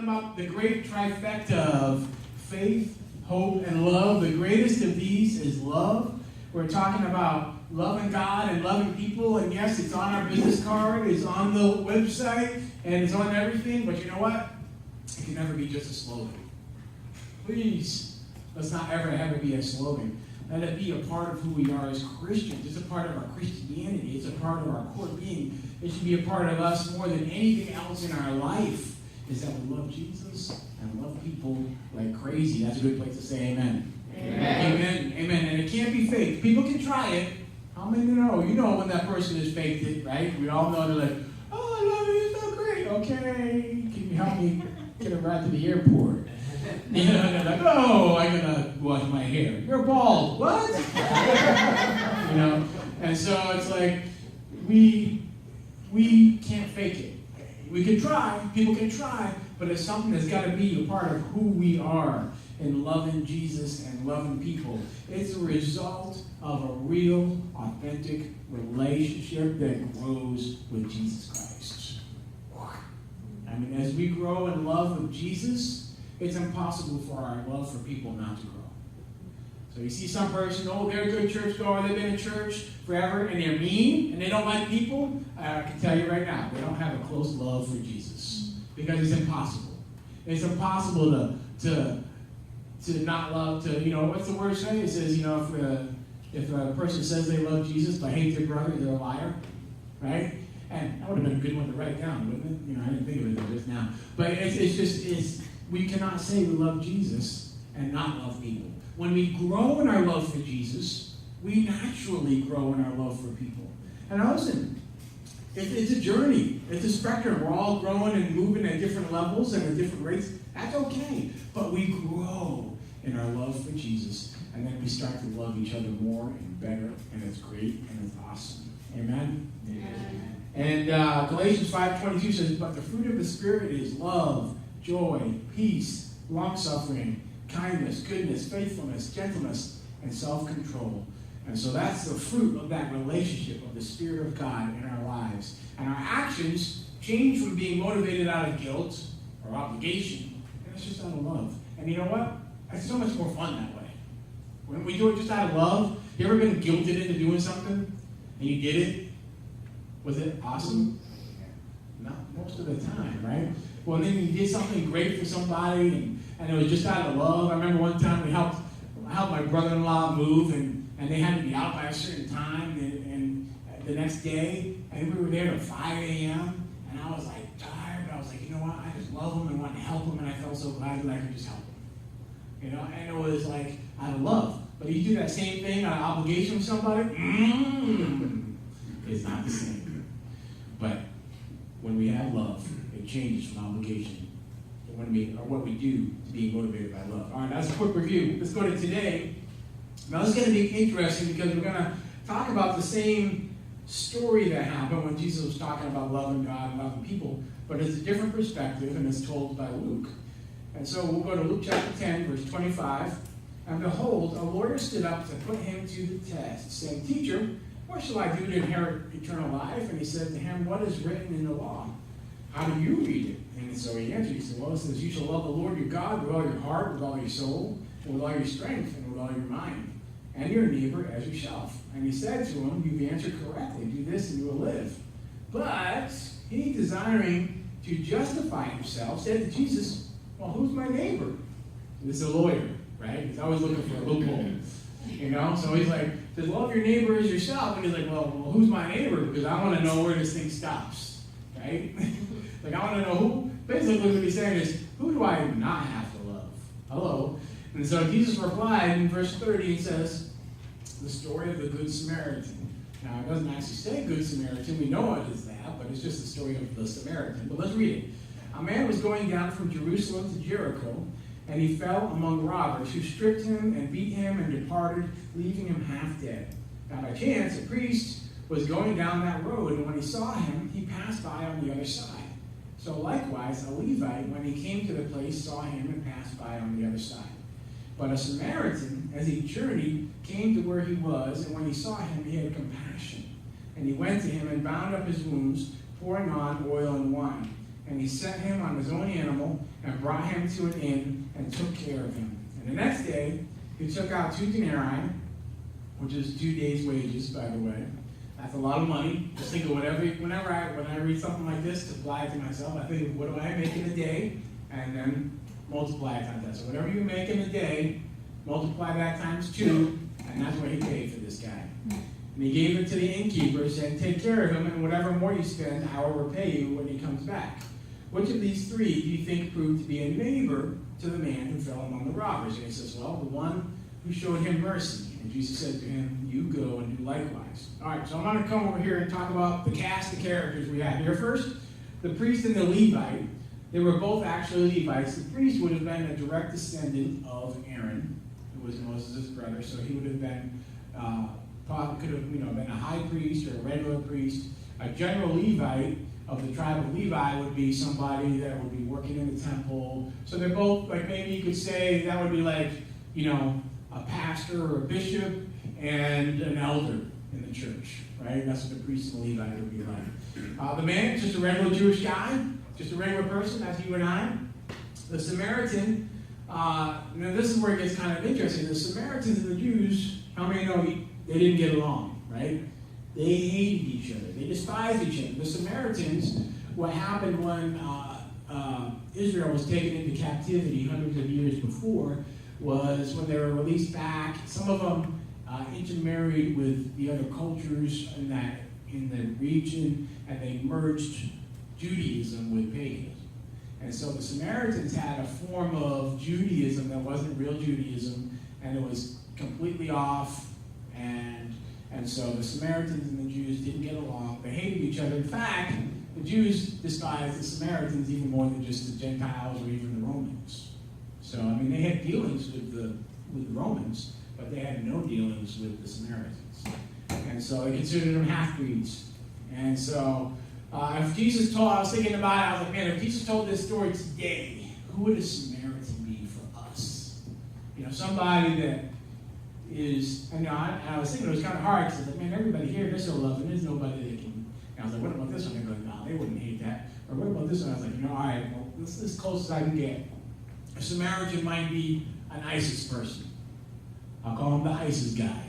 talking about the great trifecta of faith, hope, and love. The greatest of these is love. We're talking about loving God and loving people, and yes, it's on our business card, it's on the website, and it's on everything, but you know what? It can never be just a slogan. Please, let's not ever have it be a slogan. Let it be a part of who we are as Christians. It's a part of our Christianity. It's a part of our core being. It should be a part of us more than anything else in our life, is that we love Jesus and love people like crazy. That's a good place to say amen. Amen. Amen. Amen. And it can't be fake. People can try it. How many know? You know when that person has faked it, right? We all know they're like, oh, I love you, you're so great. Okay, can you help me get a ride to the airport? You know, they're like, oh, I gotta wash my hair. You're bald. What? You know? And so it's like, we can't fake it. We can try, people can try, but it's something that's got to be a part of who we are in loving Jesus and loving people. It's a result of a real, authentic relationship that grows with Jesus Christ. I mean, as we grow in love with Jesus, it's impossible for our love for people not to grow. So you see some person, oh, they're a good churchgoer, they've been in church forever, and they're mean, and they don't like people. I can tell you right now, they don't have a close love for Jesus, because it's impossible. It's impossible to not love, what's the word say? It says, if a person says they love Jesus but hate their brother, they're a liar, right? And that would have been a good one to write down, wouldn't it? I didn't think of it just now. But we cannot say we love Jesus and not love people. When we grow in our love for Jesus, we naturally grow in our love for people. And listen, it's a journey. It's a spectrum. We're all growing and moving at different levels and at different rates. That's okay. But we grow in our love for Jesus, and then we start to love each other more and better, and it's great and it's awesome. Amen? Amen. And Galatians 5:22 says, but the fruit of the Spirit is love, joy, peace, long-suffering, kindness, goodness, faithfulness, gentleness, and self-control. And so that's the fruit of that relationship of the Spirit of God in our lives. And our actions change from being motivated out of guilt or obligation, and it's just out of love. And you know what? It's so much more fun that way. When we do it just out of love, you ever been guilted into doing something and you did it? Was it awesome? Not most of the time, right? Well, then you did something great for somebody, and it was just out of love. I remember one time I helped my brother-in-law move, and they had to be out by a certain time, and the next day, and we were there till 5 a.m., and I was like tired, but I was like, you know what, I just love him and want to help him, and I felt so glad that I could just help him. And it was like out of love. But you do that same thing out of obligation with somebody, it's not the same. But when we have love, it changes from obligation to what we do to being motivated by love. All right, that's a quick review. Let's go to today. Now, this is going to be interesting because we're going to talk about the same story that happened when Jesus was talking about loving God and loving people, but it's a different perspective, and it's told by Luke. And so we'll go to Luke chapter 10, verse 25. And behold, a lawyer stood up to put him to the test, saying, Teacher, what shall I do to inherit eternal life? And he said to him, what is written in the law? How do you read it? And so he answered, he said, well, it says, you shall love the Lord your God with all your heart, with all your soul, and with all your strength, and with all your mind, and your neighbor as yourself. And he said to him, you've answered correctly. Do this and you will live. But he, desiring to justify himself, said to Jesus, well, who's my neighbor? This is a lawyer, right? He's always looking for a loophole. So he's like, says, love your neighbor as yourself. And he's like, well, who's my neighbor? Because I want to know where this thing stops, right? Like, I want to know who. Basically, what he's saying is, who do I not have to love? Hello? And so Jesus replied in verse 30, he says, the story of the Good Samaritan. Now, it doesn't actually say Good Samaritan. We know it is that, but it's just the story of the Samaritan. But let's read it. A man was going down from Jerusalem to Jericho, and he fell among robbers, who stripped him and beat him and departed, leaving him half dead. Now, by chance, a priest was going down that road, and when he saw him, he passed by on the other side. So likewise, a Levite, when he came to the place, saw him and passed by on the other side. But a Samaritan, as he journeyed, came to where he was, and when he saw him, he had compassion. And he went to him and bound up his wounds, pouring on oil and wine. and he set him on his own animal and brought him to an inn and took care of him. And the next day, he took out 2 denarii, which is 2 days' wages, by the way. That's a lot of money. Just think of whenever I read something like this, to apply it to myself, I think, what do I make in a day? And then multiply it times that. So whatever you make in a day, multiply that times 2, and that's what he paid for this guy. And he gave it to the innkeeper, said, take care of him, and whatever more you spend, I will repay you when he comes back. Which of these 3 do you think proved to be a neighbor to the man who fell among the robbers? And he says, well, the one who showed him mercy. And Jesus said to him, you go and do likewise. All right, so I'm going to come over here and talk about the cast of characters we have here. First, the priest and the Levite. They were both actually Levites. The priest would have been a direct descendant of Aaron, who was Moses' brother, so he would have been, probably could have been a high priest or a regular priest. A general Levite of the tribe of Levi would be somebody that would be working in the temple. So they're both, like, maybe you could say that would be like, a pastor or a bishop and an elder in the church, right? That's what the priest and the Levite would be like. The man, just a regular Jewish guy, just a regular person, that's you and I. The Samaritan, now this is where it gets kind of interesting. The Samaritans and the Jews, how many know they didn't get along, right? They hated each other. They despised each other. The Samaritans, what happened when Israel was taken into captivity hundreds of years before, was when they were released back, some of them intermarried with the other cultures in the region, and they merged Judaism with paganism. And so the Samaritans had a form of Judaism that wasn't real Judaism, and it was completely off, and so the Samaritans and the Jews didn't get along. They hated each other. In fact, the Jews despised the Samaritans even more than just the Gentiles or even the Romans. So, they had dealings with the Romans, but they had no dealings with the Samaritans. And so they considered them half-breeds. And so, if Jesus told, I was thinking about it, I was like, man, if Jesus told this story today, who would a Samaritan be for us? Somebody that is, I was thinking it was kind of hard, because I was like, man, everybody here, they're so loving, there's nobody that can, and I was like, what about this one? They're like, no, they wouldn't hate that. Or what about this one? I was like, all right, well, this is as close as I can get. A Samaritan might be an ISIS person. I'll call him the ISIS guy.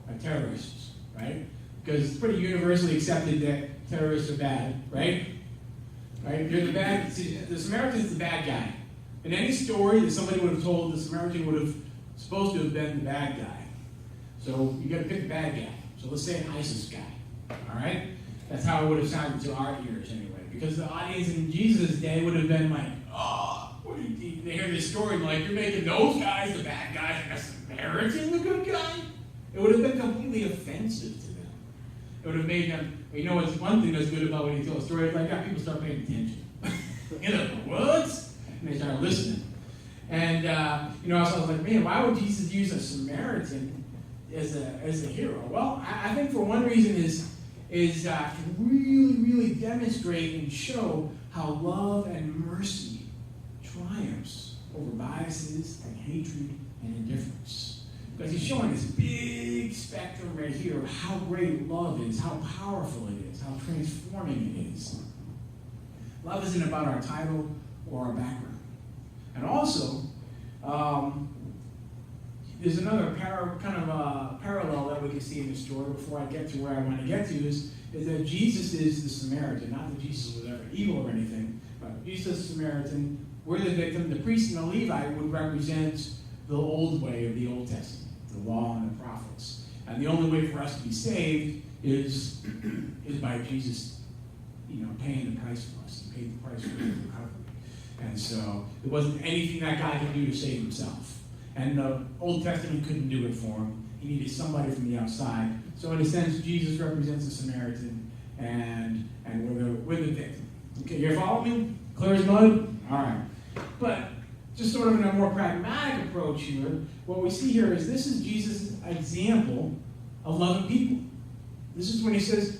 A terrorist, right? Because it's pretty universally accepted that terrorists are bad, right? Right? You're the bad. See, the Samaritan's the bad guy. In any story that somebody would have told, the Samaritan would have supposed to have been the bad guy. So you got to pick the bad guy. So let's say an ISIS guy. All right? That's how it would have sounded to our ears anyway. Because the audience in Jesus' day would have been like, oh, they hear this story and like, you're making those guys the bad guys and the Samaritan the good guy? It would have been completely offensive to them. It would have made them, it's one thing that's good about when you tell a story, it's like, people start paying attention. What? And they start listening. And, so I was like, man, why would Jesus use a Samaritan as a hero? Well, I think for one reason is to really, really demonstrate and show how love and mercy triumphs over biases and hatred and indifference. Because he's showing this big spectrum right here of how great love is, how powerful it is, how transforming it is. Love isn't about our title or our background. And also, there's another parallel that we can see in the story before I get to where I want to get to is that Jesus is the Samaritan. Not that Jesus was ever evil or anything, but Jesus is the Samaritan. We're the victim. The priest and the Levite would represent the old way of the Old Testament, the law and the prophets. And the only way for us to be saved is by Jesus, paying the price for us. He paid the price for the recovery. And so it wasn't anything that guy could do to save himself. And the Old Testament couldn't do it for him. He needed somebody from the outside. So in a sense, Jesus represents the Samaritan, and we're the victim. Okay, you follow me? Clear as mud? All right. But just sort of in a more pragmatic approach here, what we see here is this is Jesus' example of loving people. This is when he says,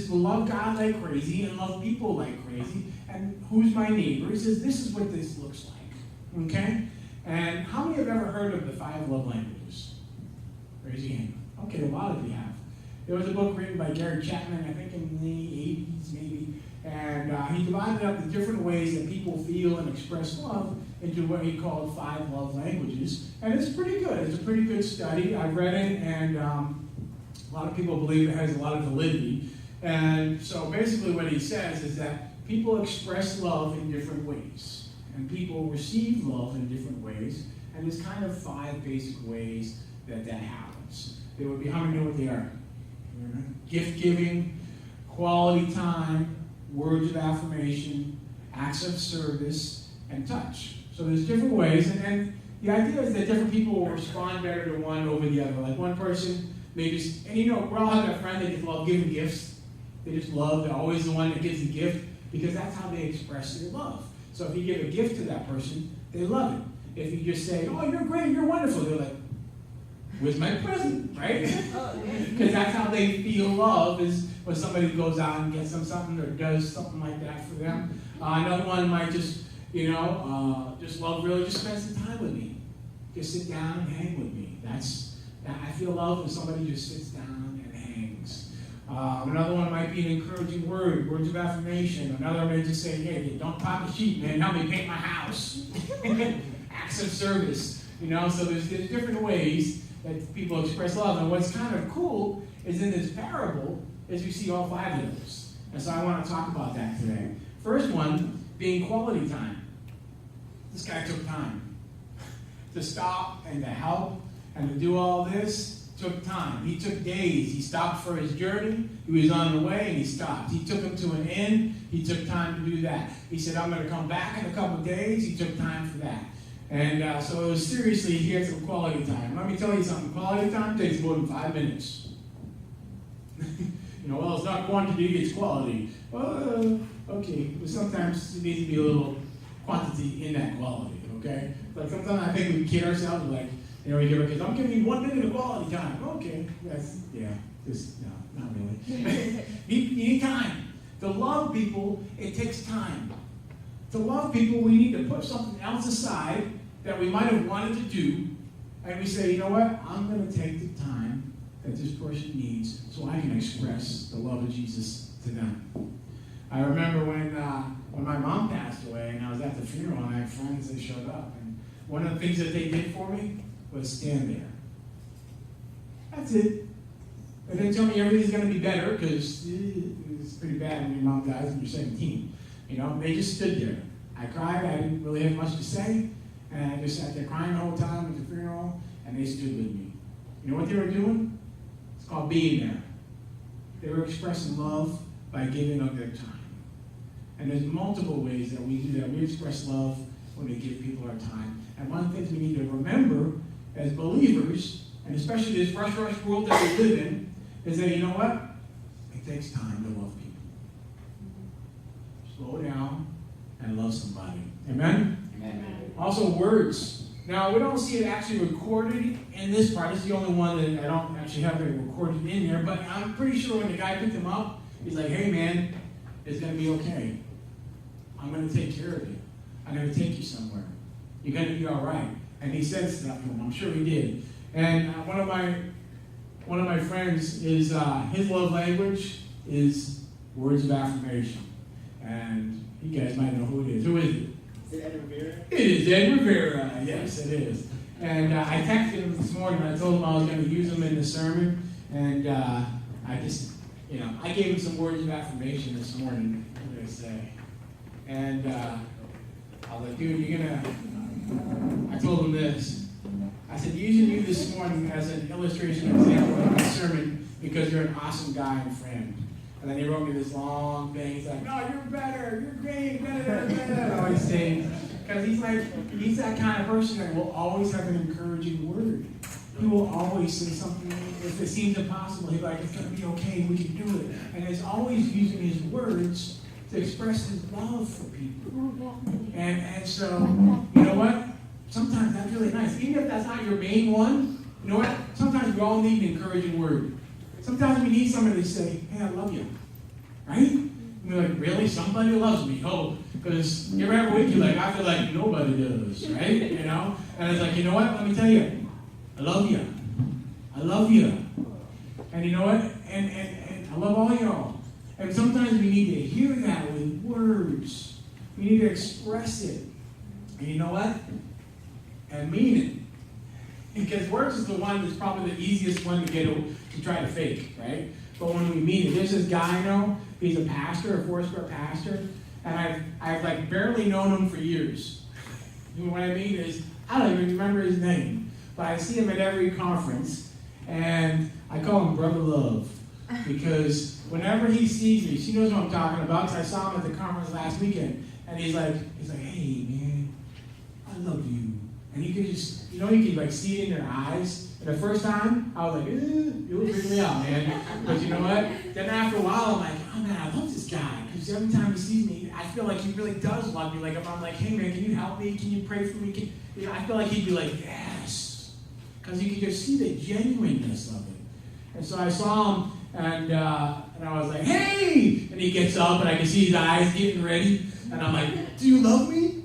to love God like crazy and love people like crazy. And who's my neighbor? He says, this is what this looks like. Okay? And how many have ever heard of the 5 love languages? Raise your hand. Okay, a lot of you have. There was a book written by Gary Chapman, I think in the 80s maybe, and he divided up the different ways that people feel and express love into what he called 5 love languages. And it's pretty good. It's a pretty good study. I've read it, and a lot of people believe it has a lot of validity. And so basically what he says is that people express love in different ways, and people receive love in different ways, and there's kind of 5 basic ways that happens. There would be, how many know what they are? Gift giving, quality time, words of affirmation, acts of service, and touch. So there's different ways, and the idea is that different people will respond better to one over the other. Like one person may just, and we all have that friend that just love giving gifts. They just love, they're always the one that gives the gift because that's how they express their love. So if you give a gift to that person, they love it. If you just say, oh, you're great, you're wonderful, they're like, where's my present, right? Because that's how they feel love, is when somebody goes out and gets them something or does something like that for them. Another one might just, just love really, just spend some time with me. Just sit down and hang with me. I feel love when somebody just sits down and hangs. Another one might be an encouraging word, words of affirmation. Another may just say, hey, don't pop the sheet, man, help me paint my house. Acts of service, so there's different ways that people express love. And what's kind of cool is in this parable is you see all 5 of those. And so I want to talk about that today. First one being quality time. This guy took time to stop and to help and to do all this. Took time. He took days. He stopped for his journey. He was on the way and he stopped. He took him to an inn. He took time to do that. He said, I'm going to come back in a couple of days. He took time for that. And so it was seriously, he had some quality time. Let me tell you something. Quality time takes more than 5 minutes. Well, it's not quantity, it's quality. Okay. But sometimes there needs to be a little quantity in that quality, okay? Like sometimes I think we kid ourselves, like, we give our kids, I'm giving you 1 minute of quality time. Okay. No, not really. You need time. To love people, it takes time. To love people, we need to put something else aside that we might have wanted to do, and we say, you know what, I'm going to take the time that this person needs so I can express the love of Jesus to them. I remember when my mom passed away and I was at the funeral and I had friends that showed up, and one of the things that they did for me was stand there. That's it. They didn't tell me everything's going to be better, because it's pretty bad when your mom dies when you're 17. They just stood there. I cried. I didn't really have much to say. And I just sat there crying the whole time at the funeral, and they stood with me. You know what they were doing? It's called being there. They were expressing love by giving up their time. And there's multiple ways that we do that. We express love when we give people our time. And one of the things we need to remember as believers, and especially this rush world that we live in, is that, you know what? It takes time to love people. Slow down and love somebody. Amen? Amen. Also, words. Now, we don't see it actually recorded in this part. This is the only one that I don't actually have it recorded in there. But I'm pretty sure when the guy picked him up, he's like, hey, man, it's going to be okay. I'm going to take care of you. I'm going to take you somewhere. You're going to be all right. And he said stuff to him. I'm sure he did. And one of my friends is his love language is words of affirmation. And you guys might know who it is. Who is it? Is it Ed Rivera? It is Ed Rivera. Yes, it is. And I texted him this morning. I told him I was going to use him in the sermon. And I just, I gave him some words of affirmation this morning. What did I say? And I was like, dude, you're going to... I told him this. I said, using you this morning as an illustration example of my sermon because you're an awesome guy and friend. And then he wrote me this long thing. He's like, no, you're better. You're great. Better. I always say, because he's that kind of person that will always have an encouraging word. He will always say something, if it seems impossible, he'll be like, it's going to be okay. We can do it. And he's always using his words to express his love for people. And so, you know what? Sometimes that's really nice. Even if that's not your main one, you know what? Sometimes we all need an encouraging word. Sometimes we need somebody to say, hey, I love you. Right? And we're like, really? Somebody loves me? Oh, because you ever have a week you're like, I feel like nobody does. Right? And it's like, you know what? Let me tell you. I love you. I love you. And you know what? And I love all y'all. And sometimes we need to hear that with words. We need to express it. And you know what? And mean it. Because words is the one that's probably the easiest one to try to fake, right? But when we mean it, there's this guy I know, he's a pastor, a Foursquare pastor, and I've like barely known him for years. You know what I mean? Is I don't even remember his name, but I see him at every conference, and I call him Brother Love, because whenever he sees me, she knows what I'm talking about, because I saw him at the conference last weekend, and he's like, hey man, I love you. And you could just, you could like see it in their eyes. And the first time, I was like, it was freaking me out, man. But you know what? Then after a while, I'm like, oh man, I love this guy. Because every time he sees me, I feel like he really does love me. Like if I'm like, hey man, can you help me? Can you pray for me? I feel like he'd be like, yes. Because you could just see the genuineness of it. And so I saw him, and I was like, hey! And he gets up, and I can see his eyes getting ready. And I'm like, do you love me?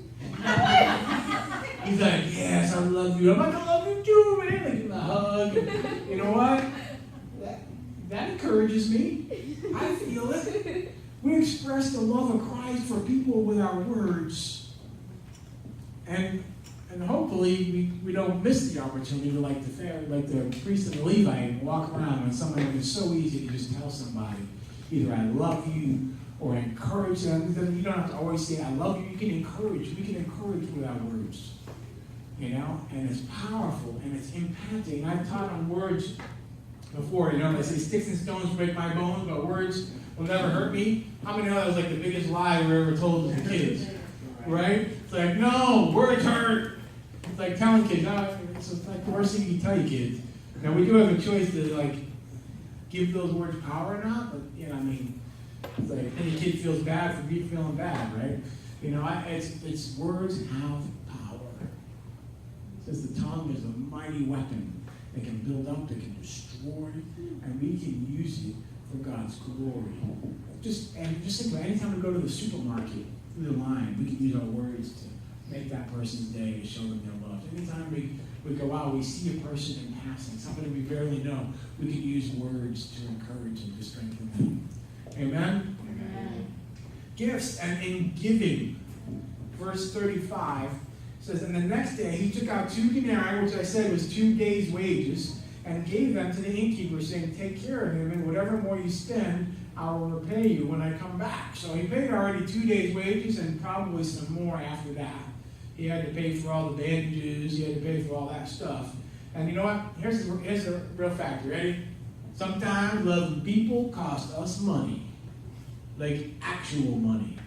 He's like, yes, I love you. I'm like, I love you too, man. Like, give him a hug. And you know what? That encourages me. I feel it. We express the love of Christ for people with our words. And hopefully we don't miss the opportunity to like the priest and the Levite and walk around when somebody it's so easy to just tell somebody either I love you or encourage them. You don't have to always say I love you. You can encourage. We can encourage with our words. And it's powerful and it's impacting. I've taught on words before, they say sticks and stones break my bones, but words will never hurt me. How many know that was like the biggest lie we were ever told as kids? Right? It's like, no, words hurt. It's like telling kids, it's like the worst thing you can tell your kids. Now we do have a choice to like give those words power or not, but it's like any kid feels bad for feeling bad, right? It's words have power. It says the tongue is a mighty weapon. It can build up, it can destroy, and we can use it for God's glory. Just think about anytime we go to the supermarket, through the line, we can use our words to make that person's day, to show them their love. Anytime we go out, we see a person in passing, somebody we barely know, we can use words to encourage and to strengthen them. Amen? Amen. Gifts and in giving. Verse 35 says, and the next day he took out 2 denarii, which I said was 2 days' wages, and gave them to the innkeeper, saying, take care of him, and whatever more you spend, I will repay you when I come back. So he paid already 2 days' wages and probably some more after that. He had to pay for all the bandages, he had to pay for all that stuff. And you know what? Here's the real fact. You ready? Sometimes loving people cost us money. Like actual money.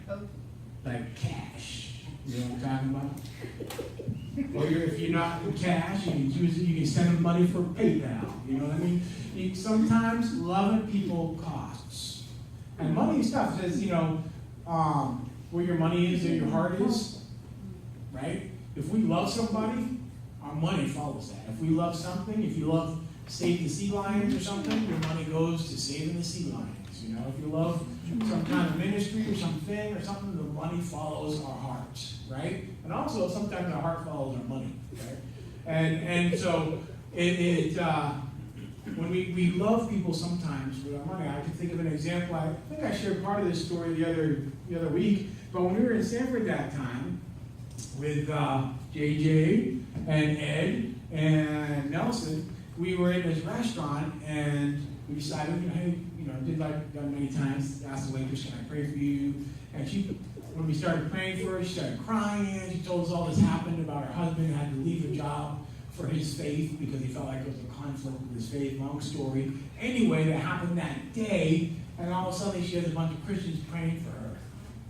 Like cash. You know what I'm talking about? Or if you're not with cash, you can send them money for PayPal. You know what I mean? Sometimes loving people costs. And money stuff says, where your money is, there your heart is. Right? If we love somebody, our money follows that. If we love something, if you love save the sea lions or something, your money goes to saving the sea lions. If you love some kind of ministry or something or something, the money follows our hearts, right? And also sometimes our heart follows our money, right? And so when we love people sometimes with our money, I can think of an example. I think I shared part of this story the other week, but when we were in Sanford that time with JJ and Ed and Nelson, we were in this restaurant and we decided, hey, did like done many times, asked the waitress, can I pray for you? And when we started praying for her, she started crying. She told us all this happened about her husband who had to leave a job for his faith because he felt like there was a conflict with his faith. Long story. Anyway, that happened that day, and all of a sudden she has a bunch of Christians praying for her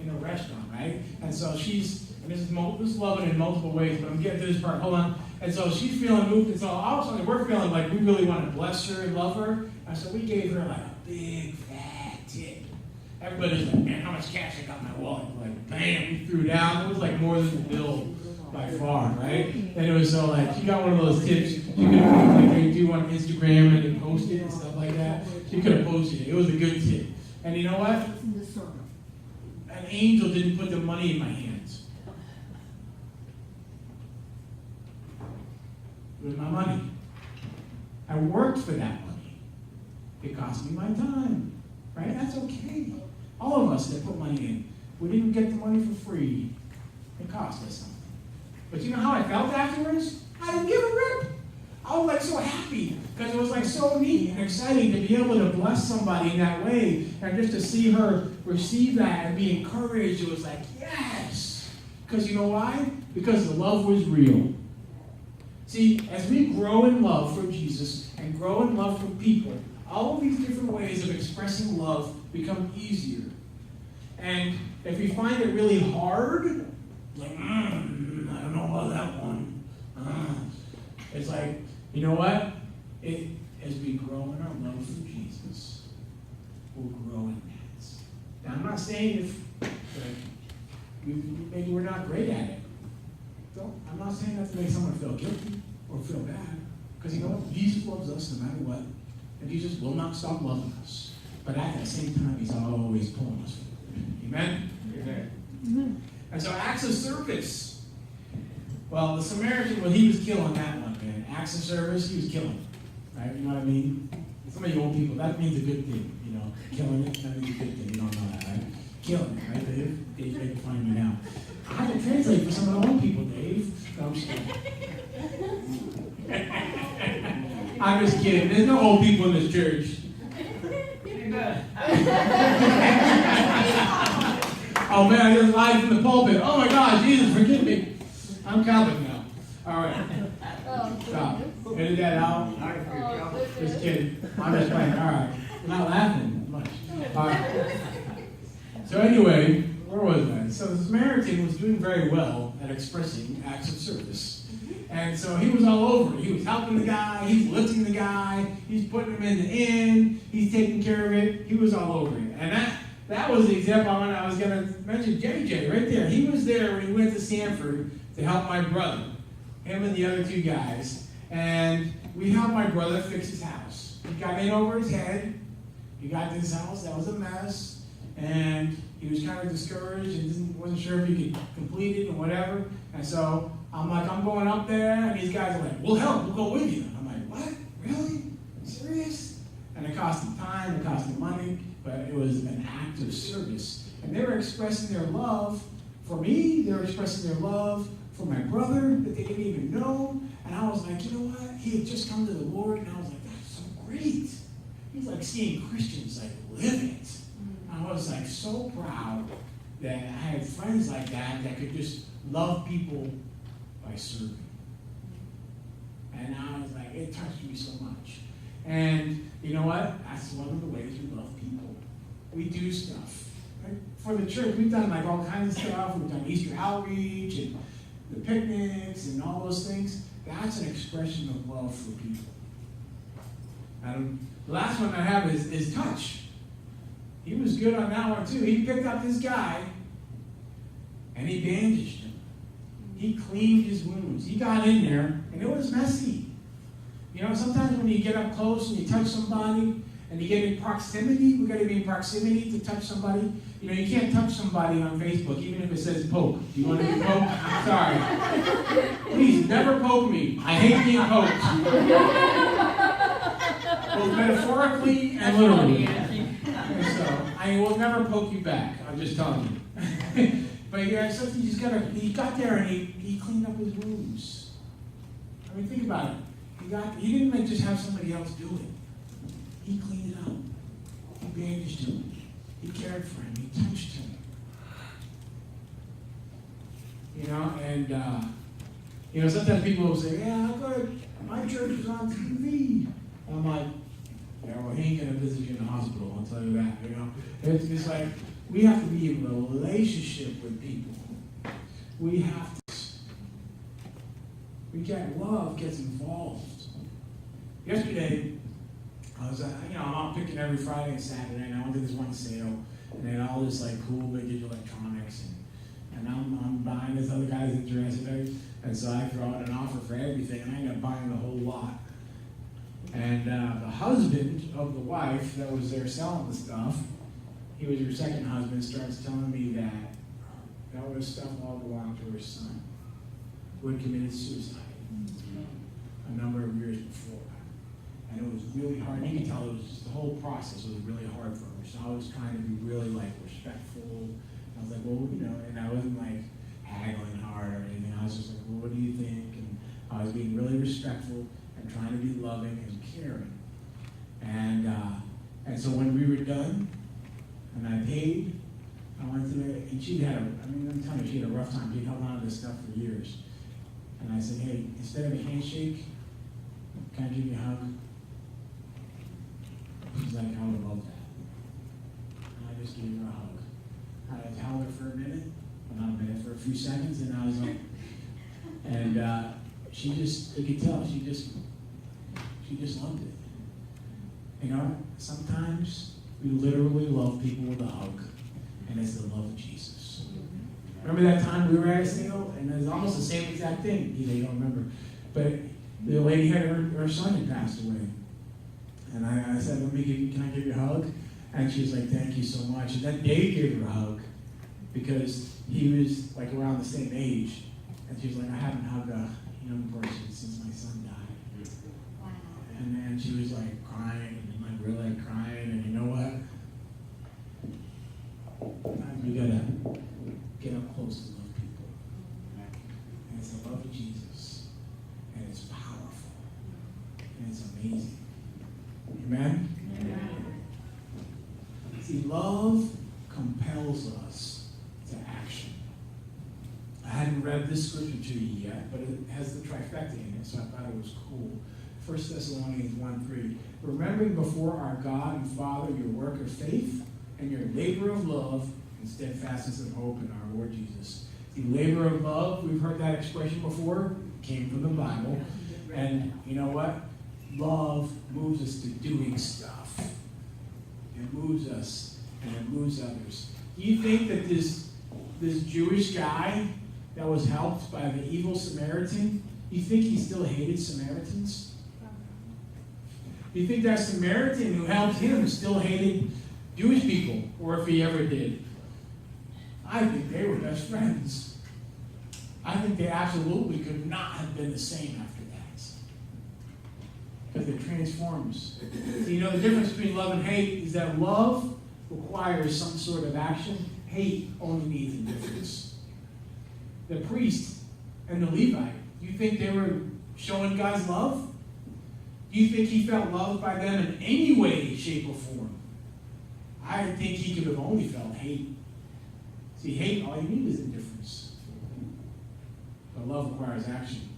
in a restaurant, right? And so this is loving in multiple ways, but I'm getting to this part. Hold on. And so she's feeling moved, and so all of a sudden we're feeling like we really want to bless her and love her. And so we gave her like a big fat tip. Everybody's like, man, how much cash I got in my wallet? Like, bam, we threw down. It was like more than the bill by far, right? And it was so like, she got one of those tips. She could have, like they do on Instagram and they post it and stuff like that. She could have posted it. It was a good tip. And you know what? An angel didn't put the money in my hands. It was my money. I worked for that money. It cost me my time, right? That's okay. All of us that put money in, we didn't get the money for free. It cost us something. But you know how I felt afterwards? I didn't give a rip. I was like so happy because it was like so neat and exciting to be able to bless somebody in that way, and just to see her receive that and be encouraged. It was like, yes. Because you know why? Because the love was real. See, as we grow in love for Jesus and grow in love for people, all of these different ways of expressing love become easier. And if we find it really hard, like, I don't know about that one. It's like, you know what? As we grow in our love for Jesus, we'll grow in that. Now, I'm not saying maybe we're not great at it. I'm not saying that to make someone feel guilty or feel bad. Because you know what? Jesus loves us no matter what. And Jesus will not stop loving us. But at the same time, he's always pulling us forward. Amen? Amen. And so acts of service. Well, the Samaritan, well, he was killing that one, man. Acts of service, he was killing. Right? You know what I mean? Some of you old people, that means a good thing. You know, killing it, that means a good thing. You don't know that, right? Killing it, right, Dave? Dave's making fun of me now. I have to translate for some of the old people, Dave. No, I'm just kidding. I'm just kidding. There's no old people in this church. Oh man, I just lied from the pulpit. Oh my God, Jesus, forgive me. I'm Catholic now. All right. Stop. Edit that out. Just kidding. I'm just playing. All right. I'm not laughing much. All right. So anyway, where was I? So the Samaritan was doing very well at expressing acts of service. And so he was all over it. He was helping the guy. He's lifting the guy. He's putting him in the inn. He's taking care of it. He was all over it. And that was the example I was going to mention. JJ, right there. He was there when he went to Sanford to help my brother. Him and the other two guys. And we helped my brother fix his house. He got in over his head. He got to his house. That was a mess. And he was kind of discouraged and wasn't sure if he could complete it or whatever. And so I'm like, I'm going up there, and these guys are like, we'll help, we'll go with you. I'm like, what? Really? Serious? And it cost them time, it cost them money, but it was an act of service. And they were expressing their love for me, they were expressing their love for my brother that they didn't even know. And I was like, you know what? He had just come to the Lord, and I was like, that's so great. He's like seeing Christians like live it. I was like so proud that I had friends like that could just love people by serving. And I was like, it touched me so much. And you know what? That's one of the ways we love people. We do stuff. Right? For the church, we've done like all kinds of stuff. We've done Easter outreach and the picnics and all those things. That's an expression of love for people. The last one I have is touch. He was good on that one too. He picked up this guy and he bandaged him. He cleaned his wounds. He got in there and it was messy. You know, sometimes when you get up close and you touch somebody and you get in proximity, we've got to be in proximity to touch somebody. You know, you can't touch somebody on Facebook even if it says poke. Do you want to be poked? I'm sorry. Please, never poke me. I hate being poked. Both metaphorically and literally. So, I will never poke you back. I'm just telling you. But yeah, something he got there and he cleaned up his wounds. I mean, think about it. He didn't just have somebody else do it. He cleaned it up. He bandaged him. He cared for him. He touched him. You know, and sometimes people will say, yeah, good. My church is on TV. I'm like, yeah, well, he ain't going to visit you in the hospital, I'll tell you that, you know. It's like, we have to be in a relationship with people. We have to. Love gets involved. Yesterday, I was, I'm out picking every Friday and Saturday, and I went to this one sale, and they had all this, like, cool vintage electronics, and I'm buying this other guy's interested, and so I throw out an offer for everything, and I end up buying the whole lot. And the husband of the wife that was there selling the stuff, he was her second husband, starts telling me that was stuff all belonged to her son, who had committed suicide a number of years before. And it was really hard. And you can tell it was just the whole process was really hard for her. So I was trying to be really like respectful. I was like, well, you know, and I wasn't like haggling hard or anything. I was just like, well, what do you think? And I was being really respectful and trying to be loving and caring. And so when we were done, and I paid, I went to it, and she had I'm telling you, she had a rough time. She held on to this stuff for years. And I said, hey, instead of a handshake, can I give you a hug? She's like, I would love that. And I just gave her a hug. I held her for a minute, well, not a minute, for a few seconds, and I was like, and she just, you could tell, she just loved it. You know, sometimes we literally love people with a hug, and it's the love of Jesus. Remember that time we were at a sale, and it was almost the same exact thing. You don't remember, but the lady had her son had passed away, and I said, can I give you a hug? And she was like, thank you so much. And then Dave gave her a hug because he was like around the same age, and she was like, I haven't hugged a young person since my son died. Wow. And then she was like crying, and like really crying, and you know what? You gotta get up close to love people. And it's the love of Jesus. And it's powerful. And it's amazing. Amen? Amen. See, love compels us to action. I hadn't read this scripture to you yet, but it has the trifecta in it, so I thought it was cool. 1 Thessalonians 1:3. Remembering before our God and Father your work of faith and your labor of love and steadfastness of hope in our Lord Jesus. The labor of love, we've heard that expression before, came from the Bible. And you know what? Love moves us to doing stuff. It moves us and it moves others. Do you think that this Jewish guy that was helped by the evil Samaritan, you think he still hated Samaritans? Do you think that Samaritan who helped him still hated Jewish people, or if he ever did? I think they were best friends. I think they absolutely could not have been the same after that. Because it transforms. So you know the difference between love and hate is that love requires some sort of action. Hate only needs indifference. The priest and the Levite, do you think they were showing God's love? Do you think he felt loved by them in any way, shape, or form? I think he could have only felt hate. See, hate, all you need is indifference. But love requires action.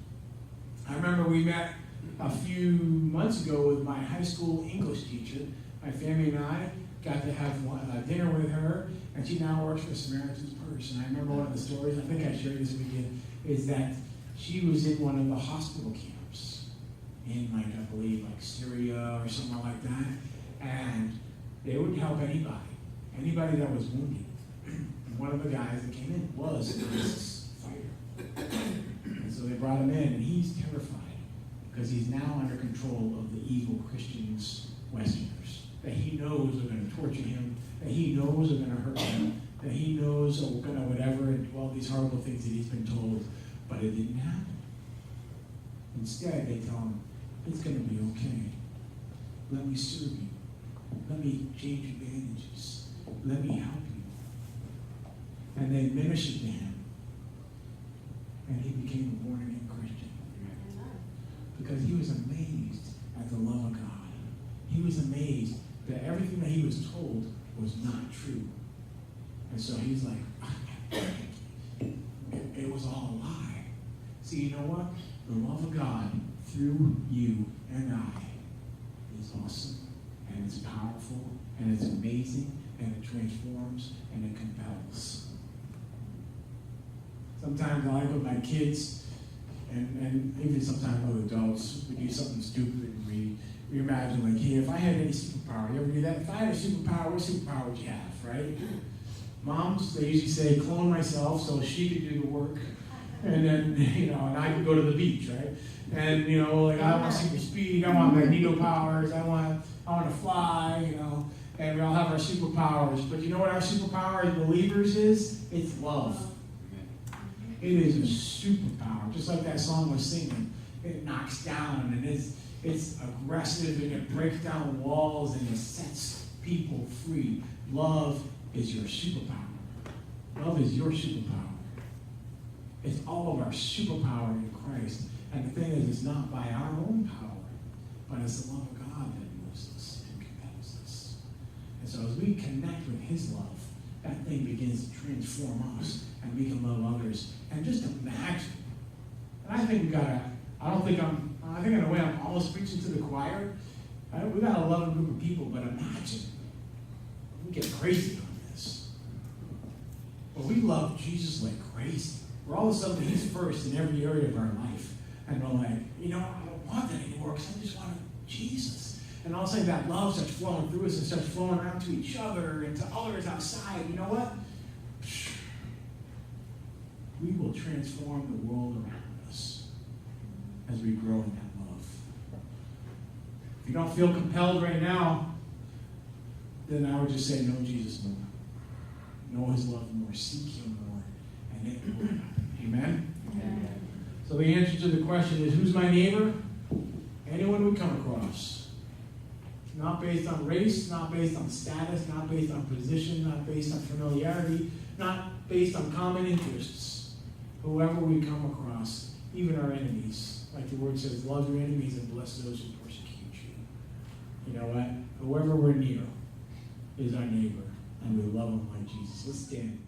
I remember we met a few months ago with my high school English teacher. My family and I got to have dinner with her, and she now works for Samaritan's Purse. And I remember one of the stories, I think I shared this with you, is that she was in one of the hospital camps in, like, I believe, like Syria or somewhere like that. And they would help anybody that was wounded. And one of the guys that came in was an ISIS fighter. And so they brought him in, and he's terrified because he's now under control of the evil Christians, Westerners, that he knows are going to torture him, that he knows are going to hurt him, that he knows are going to whatever, and do all these horrible things that he's been told, but it didn't happen. Instead, they tell him, it's going to be okay. Let me serve you. Let me change your bandages. Let me help you. And they ministered to him. And he became a born-again Christian. Because he was amazed at the love of God. He was amazed that everything that he was told was not true. And so he's like, it was all a lie. See, you know what? The love of God through you and I is awesome. And it's powerful, and it's amazing, and it transforms, and it compels. Sometimes I like with my kids, and even sometimes with adults, we do something stupid, and we imagine, like, hey, if I had any superpower, you ever do that? If I had a superpower, what superpower would you have, right? Moms, they usually say, clone myself so she could do the work, and then, and I could go to the beach, right? And, like, I want super speed, I want magneto powers, I want to fly, and we all have our superpowers. But you know what our superpower as believers is? It's love. It is a superpower. Just like that song was singing. It knocks down, and It's aggressive, and it breaks down walls, and it sets people free. Love is your superpower. Love is your superpower. It's all of our superpower in Christ. And the thing is, it's not by our own power, but it's the love of God that moves us and compels us. And so as we connect with his love, that thing begins to transform us, and we can love others. And just imagine. And I think I think in a way I'm almost preaching to the choir. We got a loving group of people, but imagine we get crazy on this. But we love Jesus like crazy. Where all of a sudden he's first in every area of our life. And we're like, I don't want that anymore because I just want Jesus. And all of a sudden that love starts flowing through us and starts flowing around to each other and to others outside. You know what? We will transform the world around us as we grow in that love. If you don't feel compelled right now, then I would just say, know Jesus more. Know his love more. Seek him more. And it will happen. Amen? Amen. So the answer to the question is, who's my neighbor? Anyone we come across. Not based on race, not based on status, not based on position, not based on familiarity, not based on common interests. Whoever we come across, even our enemies. Like the word says, love your enemies and bless those who persecute you. You know what? Whoever we're near is our neighbor, and we love them like Jesus. Let's stand.